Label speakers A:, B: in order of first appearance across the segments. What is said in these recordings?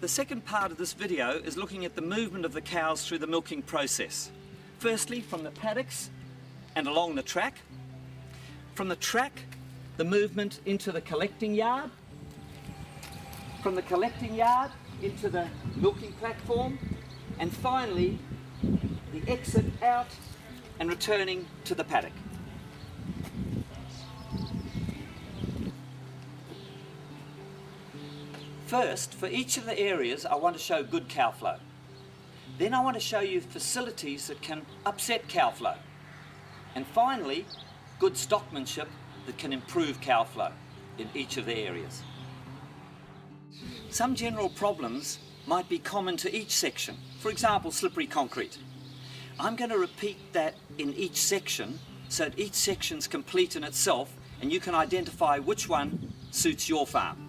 A: The second part of this video is looking at the movement of the cows through the milking process. Firstly, from the paddocks and along the track. From the track, the movement into the collecting yard. From the collecting yard into the milking platform. And finally, the exit out and returning to the paddock. First, for each of the areas, I want to show good cow flow. Then I want to show you facilities that can upset cow flow. And finally, good stockmanship that can improve cow flow in each of the areas. Some general problems might be common to each section. For example, slippery concrete. I'm going to repeat that in each section so that each section's complete in itself and you can identify which one suits your farm.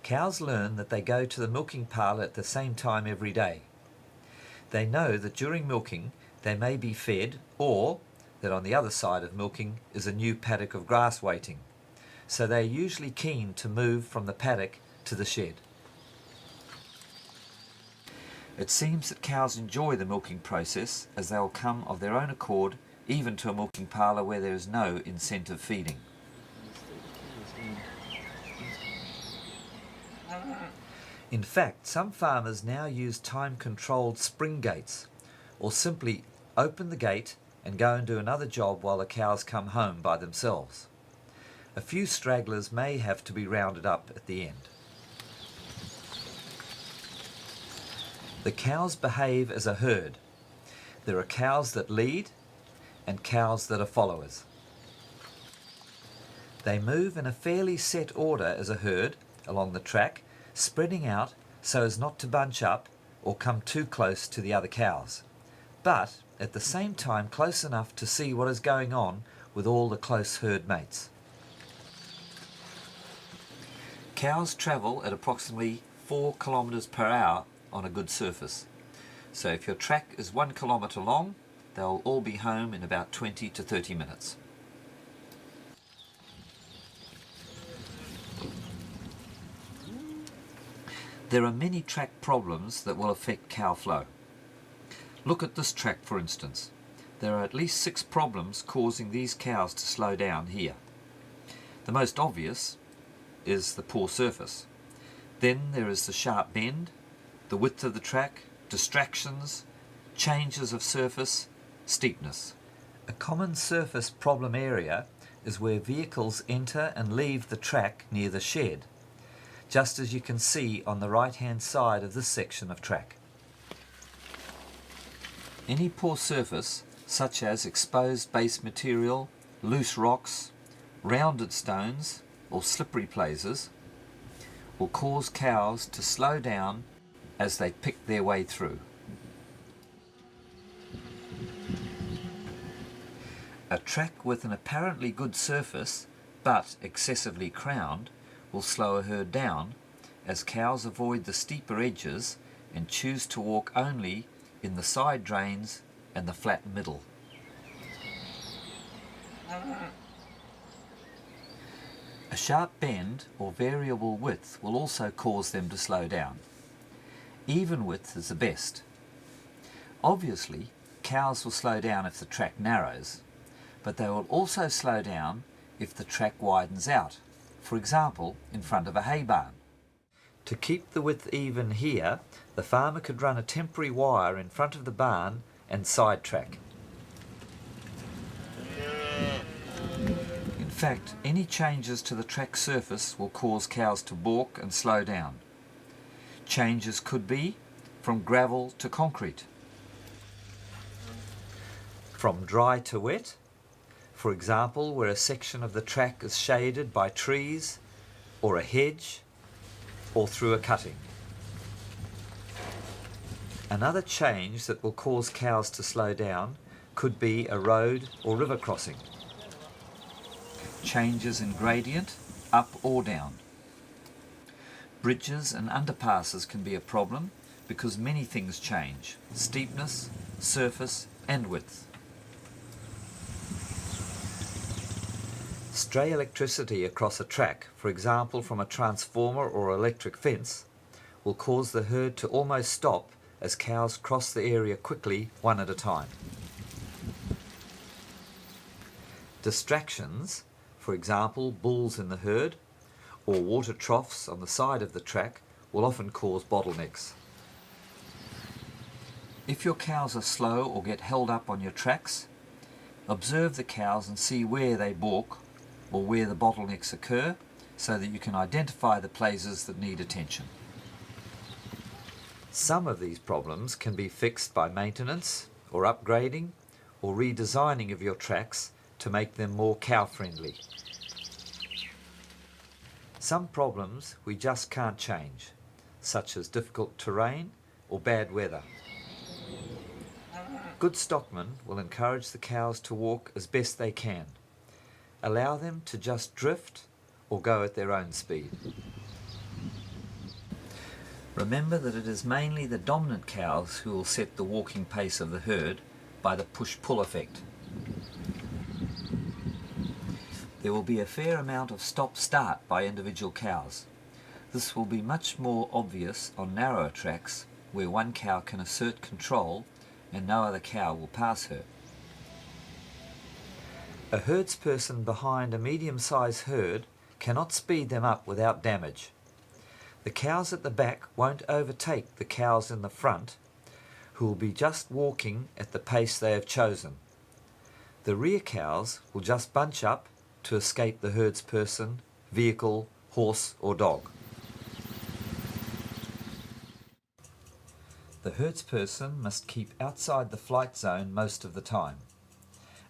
A: Cows learn that they go to the milking parlour at the same time every day. They know that during milking they may be fed, or that on the other side of milking is a new paddock of grass waiting. So they are usually keen to move from the paddock to the shed. It seems that cows enjoy the milking process, as they will come of their own accord even to a milking parlour where there is no incentive feeding. In fact, some farmers now use time-controlled spring gates, or simply open the gate and go and do another job while the cows come home by themselves. A few stragglers may have to be rounded up at the end. The cows behave as a herd. There are cows that lead and cows that are followers. They move in a fairly set order as a herd along the track, spreading out so as not to bunch up or come too close to the other cows, but at the same time close enough to see what is going on with all the close herd mates. Cows travel at approximately 4 kilometres per hour on a good surface. So if your track is 1 kilometre long, they'll all be home in about 20 to 30 minutes. There are many track problems that will affect cow flow. Look at this track for instance. There are at least 6 problems causing these cows to slow down here. The most obvious is the poor surface. Then there is the sharp bend, the width of the track, distractions, changes of surface, steepness. A common surface problem area is where vehicles enter and leave the track near the shed, just as you can see on the right hand side of this section of track. Any poor surface, such as exposed base material, loose rocks, rounded stones or slippery places, will cause cows to slow down as they pick their way through. A track with an apparently good surface but excessively crowned will slow a herd down, as cows avoid the steeper edges and choose to walk only in the side drains and the flat middle. A sharp bend or variable width will also cause them to slow down. Even width is the best. Obviously, cows will slow down if the track narrows, but they will also slow down if the track widens out. For example, in front of a hay barn. To keep the width even here, the farmer could run a temporary wire in front of the barn and side track. In fact, any changes to the track surface will cause cows to balk and slow down. Changes could be from gravel to concrete, from dry to wet, for example where a section of the track is shaded by trees or a hedge or through a cutting. Another change that will cause cows to slow down could be a road or river crossing. Changes in gradient, up or down. Bridges and underpasses can be a problem because many things change: steepness, surface and width. Stray electricity across a track, for example from a transformer or electric fence, will cause the herd to almost stop as cows cross the area quickly, one at a time. Distractions, for example bulls in the herd or water troughs on the side of the track, will often cause bottlenecks. If your cows are slow or get held up on your tracks, observe the cows and see where they balk or where the bottlenecks occur so that you can identify the places that need attention. Some of these problems can be fixed by maintenance or upgrading or redesigning of your tracks to make them more cow-friendly. Some problems we just can't change, such as difficult terrain or bad weather. Good stockmen will encourage the cows to walk as best they can. Allow them to just drift or go at their own speed. Remember that it is mainly the dominant cows who will set the walking pace of the herd by the push-pull effect. There will be a fair amount of stop-start by individual cows. This will be much more obvious on narrower tracks where one cow can assert control and no other cow will pass her. A herdsperson behind a medium-sized herd cannot speed them up without damage. The cows at the back won't overtake the cows in the front, who will be just walking at the pace they have chosen. The rear cows will just bunch up to escape the herdsperson, vehicle, horse or dog. The herdsperson must keep outside the flight zone most of the time.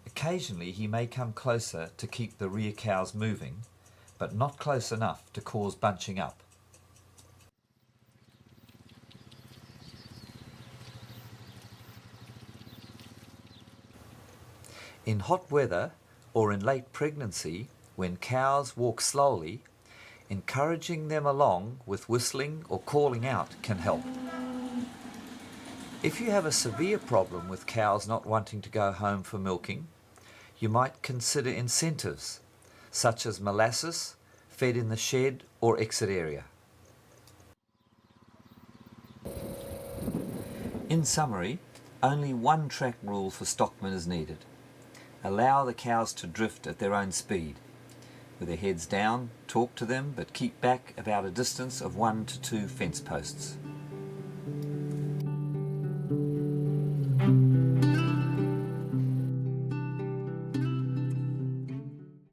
A: Occasionally he may come closer to keep the rear cows moving, but not close enough to cause bunching up. In hot weather or in late pregnancy, when cows walk slowly, encouraging them along with whistling or calling out can help. If you have a severe problem with cows not wanting to go home for milking, you might consider incentives, such as molasses fed in the shed or exit area. In summary, only one track rule for stockmen is needed. Allow the cows to drift at their own speed. With their heads down, talk to them, but keep back about a distance of 1 to 2 fence posts.